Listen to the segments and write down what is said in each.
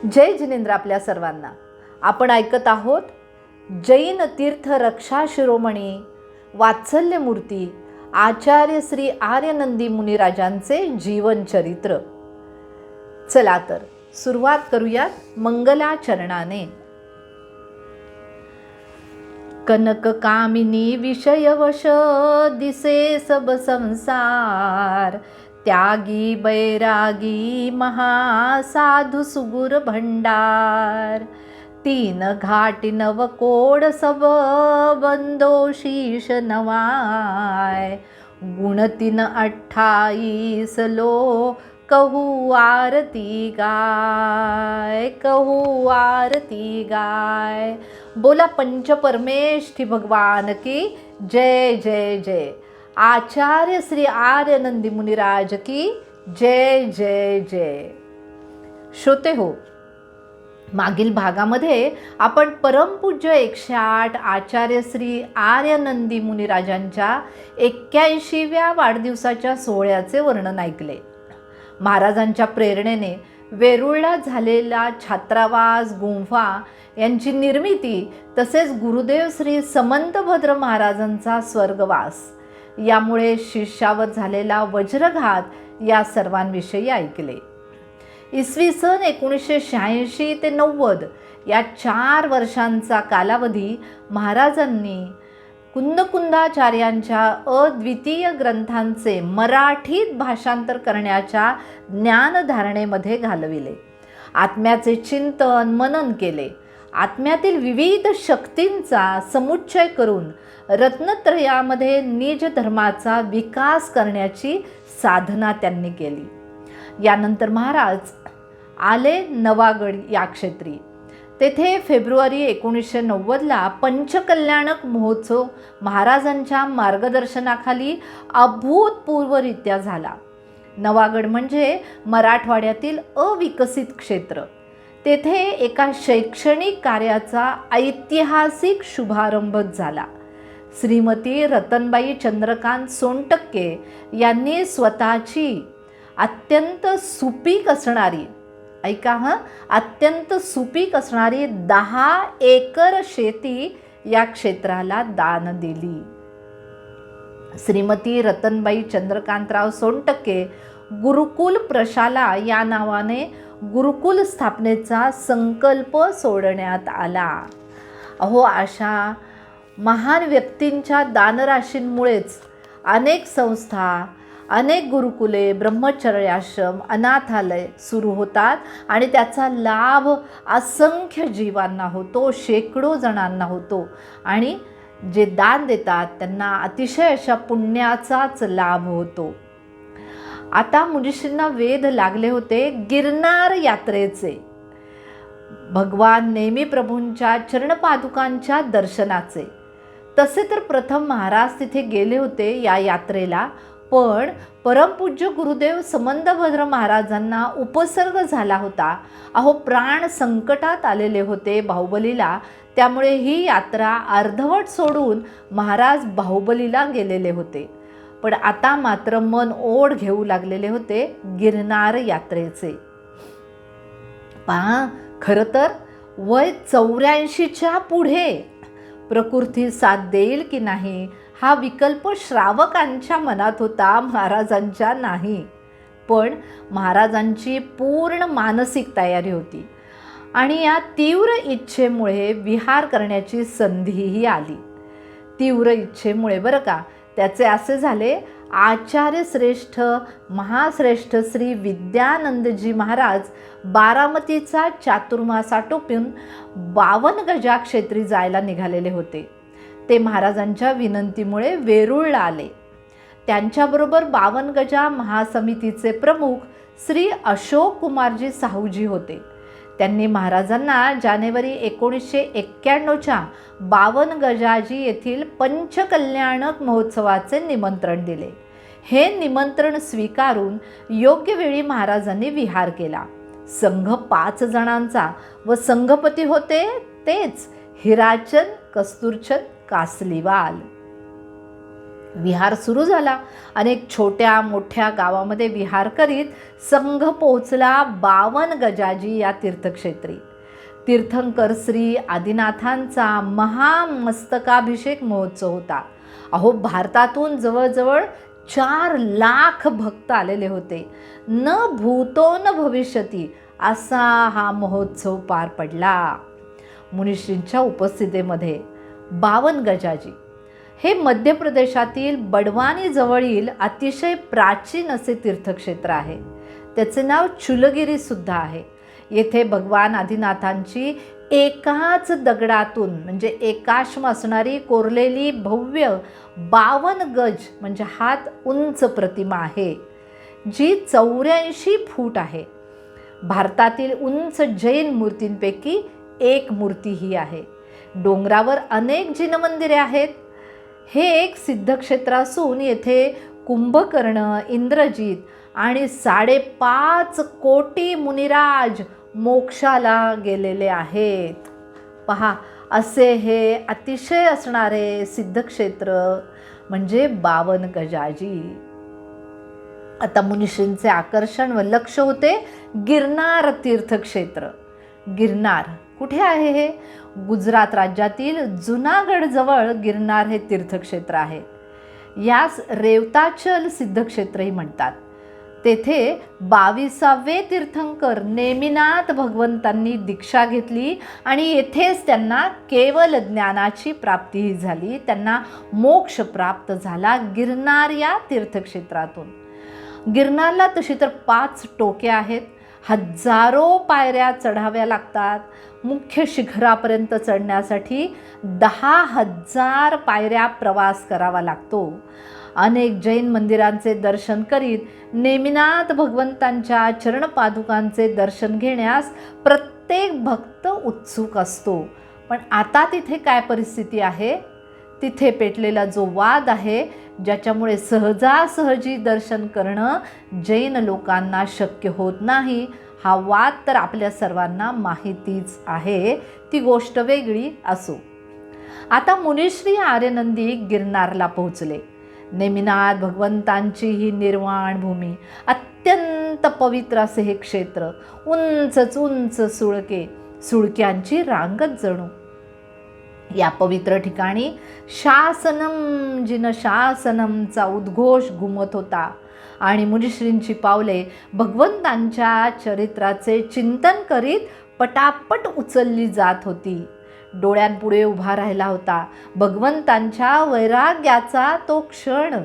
जय जिनेंद्र आपल्या सर्वांना. आपण ऐकत आहोत जैन तीर्थ रक्षा शिरोमणी वात्सल्य मूर्ती आचार्य श्री आर्यनंदी मुनिराजांचे जीवन चरित्र. चला तर सुरुवात करूयात मंगलाचरणाने. कनक कामिनी विषयवश दिसे सब संसार, त्यागी बैरागी महासाधु सुगुर भंडार, तीन घाटी नव कोड सब बंदो शीश नवाय, गुण 328 लो कहू आरती गाय, कहू आरती गाय. बोला पंच परमेष्ठी भगवान की जय जय जय. आचार्य श्री आर्यनंदी मुनिराज की जय जय जय. श्रोते हो, मागील भागामध्ये आपण परमपूज्य 108 आचार्य श्री आर्यनंदी मुनिराजांच्या 81व्या वाढदिवसाच्या सोहळ्याचे वर्णन ऐकले. महाराजांच्या प्रेरणेने वेरूळला झालेला छात्रावास, गुंफा यांची निर्मिती, तसेच गुरुदेव श्री समंतभद्र महाराजांचा स्वर्गवास, यामुळे शिष्यावर झालेला वज्रघात या सर्वांविषयी ऐकले. इसवी सन 1986 ते 90 या 4 वर्षांचा कालावधी महाराजांनी कुंदकुंदाचार्यांच्या अद्वितीय ग्रंथांचे मराठीत भाषांतर करण्याच्या ज्ञानधारणेमध्ये घालविले. आत्म्याचे चिंतन मनन केले. आत्म्यातील विविध शक्तींचा समुच्चय करून रत्नत्रयामध्ये निज धर्माचा विकास करण्याची साधना त्यांनी केली. यानंतर महाराज आले नवागड या क्षेत्री. तेथे फेब्रुवारी 1990ला पंचकल्याणक महोत्सव महाराजांच्या मार्गदर्शनाखाली अभूतपूर्वरित्या झाला. नवागड म्हणजे मराठवाड्यातील अविकसित क्षेत्र. तेथे एका शैक्षणिक कार्याचा ऐतिहासिक शुभारंभ झाला. श्रीमती रतनबाई चंद्रकांत सोनटक्के यांनी स्वतःची अत्यंत सुपीक असणारी, ऐका अत्यंत सुपीक असणारी 10 एकर शेती या क्षेत्राला दान दिली. श्रीमती रतनबाई चंद्रकांतराव सोनटक्के गुरुकुल प्रशाला या नावाने गुरुकुल स्थापनेचा संकल्प सोडण्यात आला. अहो, अशा महान व्यक्तींच्या दानराशींमुळेच अनेक संस्था, अनेक गुरुकुले, ब्रह्मचर्याश्रम, अनाथालय सुरू होतात आणि त्याचा लाभ असंख्य जीवांना होतो, शेकडो जणांना होतो आणि जे दान देतात त्यांना अतिशय अशा पुण्याचाच लाभ होतो. आता मुनीश्रींना वेध लागले होते गिरनार यात्रेचे, भगवान नेमी प्रभूंच्या चरणपादुकांच्या दर्शनाचे. तसे तर प्रथम महाराज तिथे गेले होते या यात्रेला, पण परमपूज्य गुरुदेव समंतभद्र महाराजांना उपसर्ग झाला होता. अहो, प्राण संकटात आलेले होते बाहुबलीला. त्यामुळे ही यात्रा अर्धवट सोडून महाराज बाहुबलीला गेलेले होते. पण आता मात्र मन ओढ घेऊ लागलेले होते गिरनार यात्रेचे. पहा, खरं तर वय 84च्या पुढे प्रकृती साथ देईल की नाही हा विकल्प श्रावकांच्या मनात होता, महाराजांच्या नाही. पण महाराजांची पूर्ण मानसिक तयारी होती आणि या तीव्र इच्छेमुळे विहार करण्याची संधीही आली. तीव्र इच्छेमुळे बरं का. त्याचे असे झाले, आचार्य श्रेष्ठ महाश्रेष्ठ श्री विद्यानंदजी महाराज बारामतीचा चातुर्मास आटोपून 52 गजा क्षेत्री जायला निघालेले होते. ते महाराजांच्या विनंतीमुळे वेरूळला आले. त्यांच्याबरोबर 52 गजा महासमितीचे प्रमुख श्री अशोक कुमारजी साहूजी होते. त्यांनी महाराजांना जानेवारी 1991च्या 52 गजाजी येथील पंचकल्याणक महोत्सवाचे निमंत्रण दिले. हे निमंत्रण स्वीकारून योग्य वेळी महाराजांनी विहार केला. संघ 5 जणांचा व संघपती होते तेच हिराचंद कस्तुरचंद कासलीवाल. विहार सुरू झाला. अनेक छोट्या मोठ्या गावामध्ये विहार करीत संघ पोहोचला 52 गजाजी या तीर्थक्षेत्री. तीर्थंकर श्री आदिनाथांचा महामस्तकाभिषेक महोत्सव होता. अहो, भारतातून जवळजवळ 4 लाख भक्त आलेले होते. न भूतो न भविष्यती असा हा महोत्सव पार पडला. मुनिश्रींच्या उपस्थितीमध्ये 52 गजाजी हे मध्य प्रदेशातील बडवानी जवळील अतिशय प्राचीन असे तीर्थक्षेत्र आहे. त्याचे नाव चुलगिरी सुद्धा आहे. येथे भगवान आदिनाथांची एकाच दगडातून म्हणजे एकाश्म असणारी कोरलेली भव्य 52 गज म्हणजे हात उंच प्रतिमा आहे, जी 84 फूट आहे. भारतातील उंच जैन मूर्तींपैकी एक मूर्ती ही आहे. डोंगरावर अनेक जिनमंदिरे आहेत. हे एक सिद्धक्षेत्र असून येथे कुंभकर्ण, इंद्रजित आणि 5.5 कोटी मुनिराज मोक्षाला गेलेले आहेत. पहा, असे हे अतिशय असणारे सिद्धक्षेत्र म्हणजे 52 गजाजी. आता मुनिश्रींचे आकर्षण व लक्ष होते गिरनार तीर्थक्षेत्र. गिरनार कुठे आहे हे? गुजरात राज्यातील जुनागड जवळ गिरनार हे तीर्थक्षेत्र आहे. यास रेवताचल सिद्धक्षेत्रही म्हणतात. तेथे 22वे तीर्थंकर नेमिनाथ भगवंतांनी दीक्षा घेतली आणि येथेच त्यांना केवल ज्ञानाची प्राप्तीही झाली. त्यांना मोक्ष प्राप्त झाला गिरनार या तीर्थक्षेत्रातून. गिरनारला तशी तर 5 टोके आहेत. हजारो पायऱ्या चढाव्या लागतात. मुख्य शिखरापर्यंत चढण्यासाठी 10,000 पायऱ्या प्रवास करावा लागतो. अनेक जैन मंदिरांचे दर्शन करीत नेमिनाथ भगवंतांच्या चरणपादुकांचे दर्शन घेण्यास प्रत्येक भक्त उत्सुक असतो. पण आता तिथे काय परिस्थिती आहे? तिथे पेटलेला जो वाद आहे, ज्याच्यामुळे सहजासहजी दर्शन करणं जैन लोकांना शक्य होत नाही, हा वाद तर आपल्या सर्वांना माहितीच आहे. ती गोष्ट वेगळी असो. आता मुनिश्री आर्यनंदी गिरनारला पोहोचले. नेमिनाथ भगवंतांची ही निर्वाण भूमी, अत्यंत पवित्र असे हे क्षेत्र. उंचच उंच सुळके, सुळक्यांची रांगच जणू. या पवित्र ठिकाणी शासनम जिन शासनमचा उद्घोष घुमत होता आणि मुनिश्रींची पावले भगवंतांच्या चरित्राचे चिंतन करीत पटापट उचलली जात होती. डोळ्यांपुढे उभा राहिला होता भगवंतांच्या वैराग्याचा तो क्षण,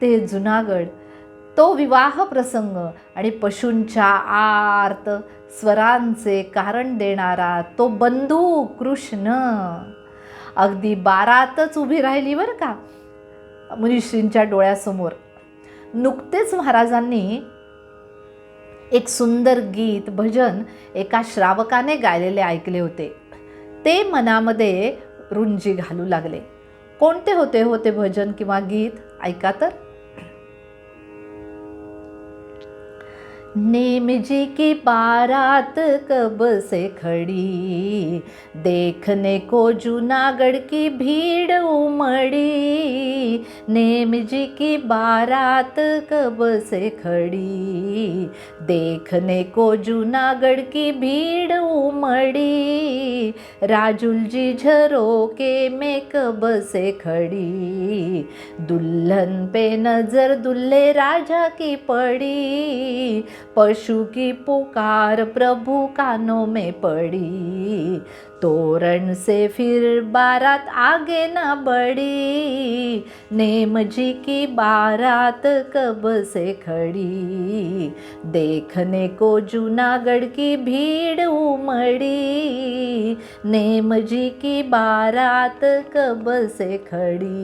ते जुनागड, तो विवाह प्रसंग आणि पशूंच्या आर्त स्वरांचे कारण देणारा तो बंधू कृष्ण. अगदी बारातच उभी राहिली बरं का मुनिश्रींच्या डोळ्यासमोर. नुकतेच महाराजांनी एक सुंदर गीत भजन एका श्रावकाने गायलेले ऐकले होते. ते मनामध्ये रुंजी घालू लागले. कोणते होते हो ते भजन किंवा गीत? ऐका तर. नेम जी की बारात कब से खड़ी, देखने को जूनागढ़ की भीड़ उमड़ी. नेम जी की बारात कब से खड़ी, देखने को जूनागढ़ की भीड़ उमड़ी. राजुल जी झरोके में कब से खड़ी, दुल्हन पे नजर दुल्हे राजा की पड़ी. पशु की पुकार प्रभु कानों में पड़ी, तोरण से फिर बारात आगे न बढ़ी. नेम जी की बारात कब से खड़ी, देखने को जूनागढ़ की भीड़ उमड़ी. नेम जी की बारात कब से खड़ी.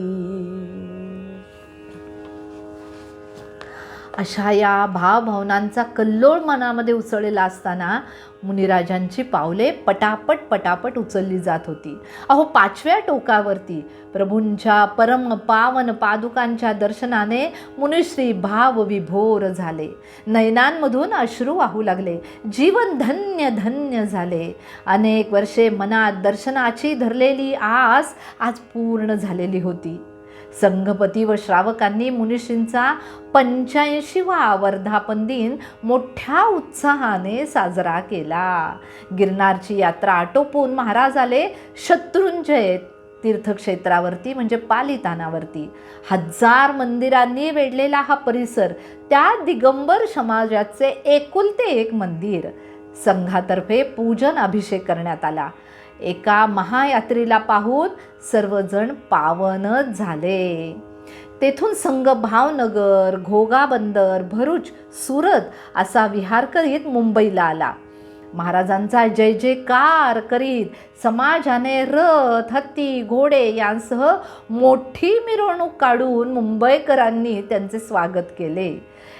अशा या भावभावनांचा कल्लोळ मनामध्ये उसळलेला असताना मुनिराजांची पावले पटापट पटापट उचलली जात होती. अहो, 5व्या टोकावरती प्रभूंच्या परम पावन पादुकांच्या दर्शनाने मुनिश्री भावविभोर झाले. नयनांमधून अश्रू वाहू लागले. जीवन धन्य धन्य झाले. अनेक वर्षे मनात दर्शनाची धरलेली आस आज पूर्ण झालेली होती. संघपती व श्रावकांनी मुनिश्रींचा 85वा वर्धापन दिन मोठ्या उत्साहाने साजरा केला. गिरनारची यात्रा आटोपून महाराज आले शत्रुंजय तीर्थक्षेत्रावरती म्हणजे पालितानावरती. 1000 मंदिरांनी वेढलेला हा परिसर त्या दिगंबर समाजाचे एकुलते एक मंदिर. संघातर्फे पूजन अभिषेक करण्यात आला. एका महायात्रेला पाहून सर्वजण पावनच झाले. तेथून संघ भावनगर, घोगा बंदर, भरूच, सुरत असा विहार करीत मुंबईला आला. महाराजांचा जय जयकार करीत समाजाने रथ, हत्ती, घोडे यांसह मोठी मिरवणूक काढून मुंबईकरांनी त्यांचे स्वागत केले.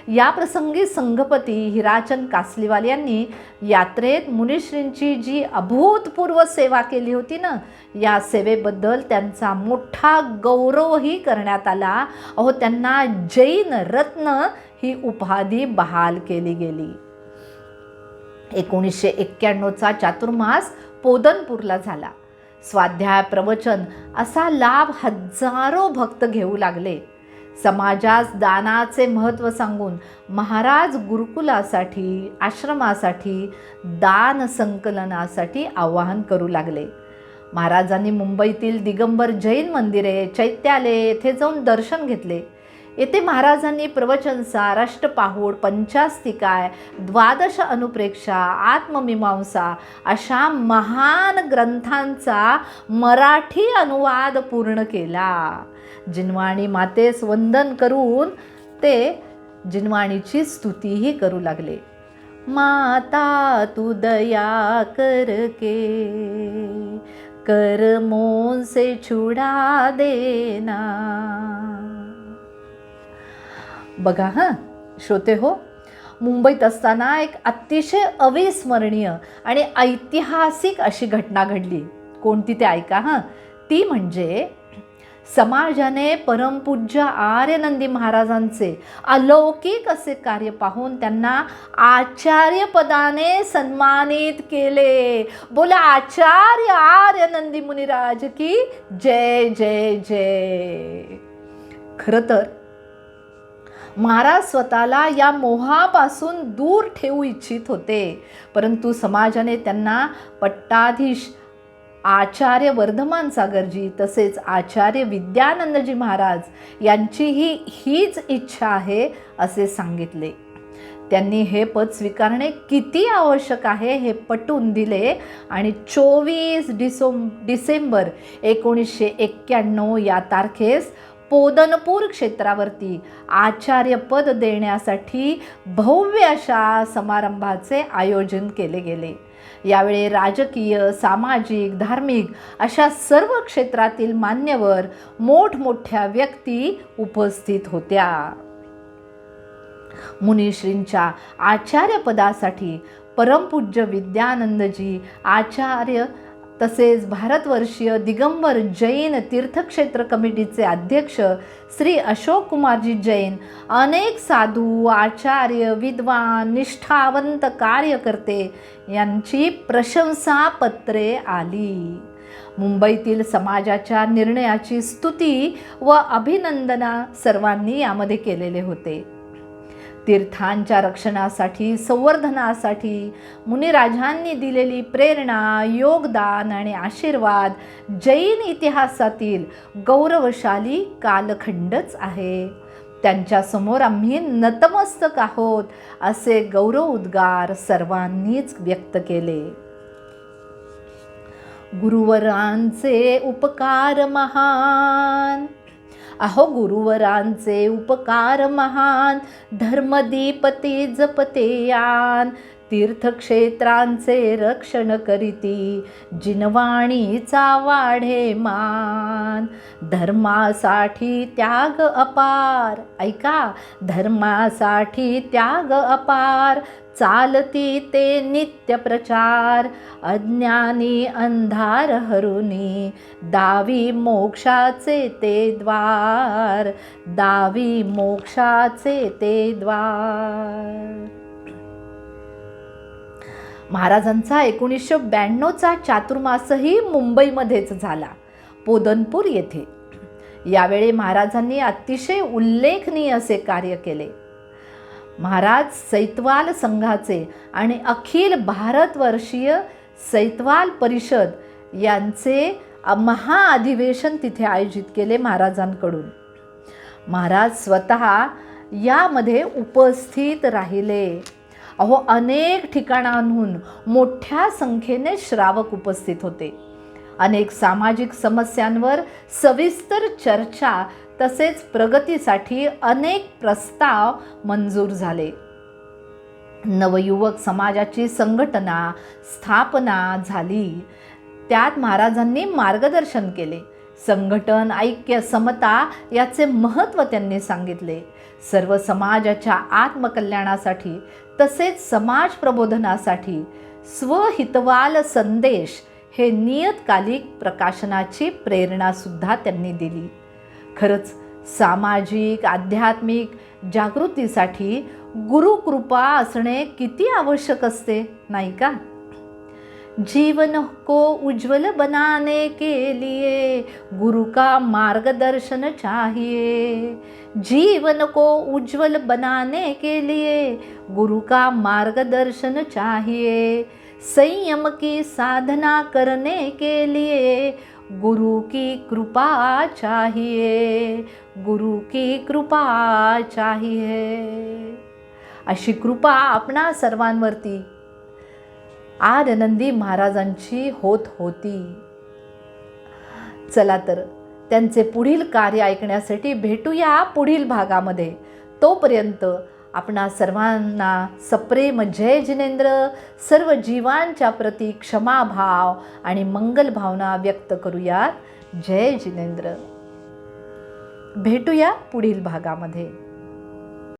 या प्रसंगी संघपती हिराचंद कासलीवाल यांनी यात्रेत मुनिश्रींची जी अभूतपूर्व सेवा केली होती ना, या सेवेबद्दल त्यांचा मोठा गौरवही करण्यात आला. त्यांना जैन रत्न ही उपाधी बहाल केली गेली. 1991चा चातुर्मास पोदनपूरला झाला. स्वाध्याय, प्रवचन असा लाभ हजारो भक्त घेऊ लागले. समाजास दानाचे महत्त्व सांगून महाराज गुरुकुलासाठी, आश्रमासाठी, दान संकलनासाठी आवाहन करू लागले. महाराजांनी मुंबईतील दिगंबर जैन मंदिरे, चैत्यालये येथे जाऊन दर्शन घेतले. येथे महाराजांनी प्रवचनसार, अष्टपाहूड, पंचास्तिकाय, 12 अनुप्रेक्षा, आत्ममीमांसा अशा महान ग्रंथांचा मराठी अनुवाद पूर्ण केला. जिनवाणी मातेस वंदन करून ते जिनवाणीची स्तुतीही करू लागले. माता तू दया करके कर्मों से छुड़ा देना. बघा श्रोते हो, मुंबईत असताना एक अतिशय अविस्मरणीय आणि ऐतिहासिक अशी घटना घडली. कोणती ते ऐका. ती म्हणजे समाजाने परमपूज्य आर्यनंदी महाराजांचे अलौकिक असे कार्य पाहून त्यांना आचार्य पदाने सन्मानित केले. बोला आचार्य आर्यनंदी मुनिराज की जय जय जय. खरं तर महाराज स्वतःला या मोहापासून दूर ठेवू इच्छित होते, परंतु समाजाने त्यांना पट्टाधीश आचार्य वर्धमान सागरजी तसेच आचार्य विद्यानंदजी महाराज यांचीही हीच इच्छा आहे असे सांगितले. त्यांनी हे पद स्वीकारणे किती आवश्यक आहे हे पटवून दिले आणि 24 डिसेंबर 1991 या तारखेस पोदनपूर क्षेत्रावरती आचार्यपद देण्यासाठी भव्य अशा समारंभाचे आयोजन केले गेले. यावेळी राजकीय, सामाजिक, धार्मिक अशा सर्व क्षेत्रातील मान्यवर, मोठमोठ्या व्यक्ती उपस्थित होत्या. मुनिश्रींच्या आचार्यपदासाठी परमपूज्य विद्यानंदजी आचार्य तसेच भारतवर्षीय दिगंबर जैन तीर्थक्षेत्र कमिटीचे अध्यक्ष श्री अशोक कुमारजी जैन, अनेक साधू, आचार्य, विद्वान, निष्ठावंत कार्यकर्ते यांची प्रशंसापत्रे आली. मुंबईतील समाजाच्या निर्णयाची स्तुती व अभिनंदना सर्वांनी यामध्ये केलेले होते. तीर्थांच्या रक्षणासाठी, संवर्धनासाठी मुनिराजांनी दिलेली प्रेरणा, योगदान आणि आशीर्वाद जैन इतिहासातील गौरवशाली कालखंडच आहे. त्यांच्यासमोर आम्ही नतमस्तक आहोत असे गौरव उद्गार सर्वांनीच व्यक्त केले. गुरुवरांचे उपकार महान, अहो गुरुवरांचे उपकार महान, धर्मदीप ते जपते यान, तीर्थक्षेत्रांचे रक्षण करीती, जिनवाणीचा वाढे मान, धर्मासाठी त्याग अपार, ऐका, धर्मासाठी त्याग अपार, चालती ते नित्य प्रचार, अज्ञानी अंधार हरुनी, दावी मोक्षाचे ते द्वार, दावी मोक्षाचे ते द्वार. महाराजांचा 1992चा चातुर्मासही मुंबईमध्येच झाला, पोदनपूर येथे. यावेळी महाराजांनी अतिशय उल्लेखनीय असे कार्य केले. महाराज सैतवाल संघाचे आणि अखिल भारतवर्षीय सैतवाल परिषद यांचे महाअधिवेशन तिथे आयोजित केले महाराजांकडून. महाराज स्वतः यामध्ये उपस्थित राहिले. अनेक ठिकाणांहून मोठ्या संख्येने श्रावक उपस्थित होते. अनेक सामाजिक समस्यांवर सविस्तर चर्चा तसेच प्रगतीसाठी अनेक प्रस्ताव मंजूर झाले. नवयुवक समाजाची संघटना स्थापना झाली. त्यात महाराजांनी मार्गदर्शन केले. संघटन, ऐक्य, समता याचे महत्त्व त्यांनी सांगितले. सर्व समाजाच्या आत्मकल्याणासाठी तसेच समाज प्रबोधनासाठी स्वहितवाल संदेश हे नियतकालिक प्रकाशनाची प्रेरणासुद्धा त्यांनी दिली. खरंच सामाजिक आध्यात्मिक जागृतीसाठी गुरुकृपा असणे किती आवश्यक असते, नाही का? जीवन को उज्जवल बनाने के लिए गुरु का मार्गदर्शन चाहिए. जीवन को उज्जवल बनाने के लिए गुरु का मार्गदर्शन चाहिए. संयम की साधना करने के लिए गुरु की कृपा चाहिए. गुरु की कृपा चाहिए. अशी कृपा आपणा सर्वांवरती आनंदी महाराजांची होत होती. चला तर त्यांचे पुढील कार्य ऐकण्यासाठी भेटूया पुढील भागामध्ये. तोपर्यंत आपणा सर्वांना सप्रेम जय जिनेंद्र. सर्व जीवांच्या प्रती क्षमाभाव आणि मंगल भावना व्यक्त करूयात. जय जिनेंद्र. भेटूया पुढील भागामध्ये.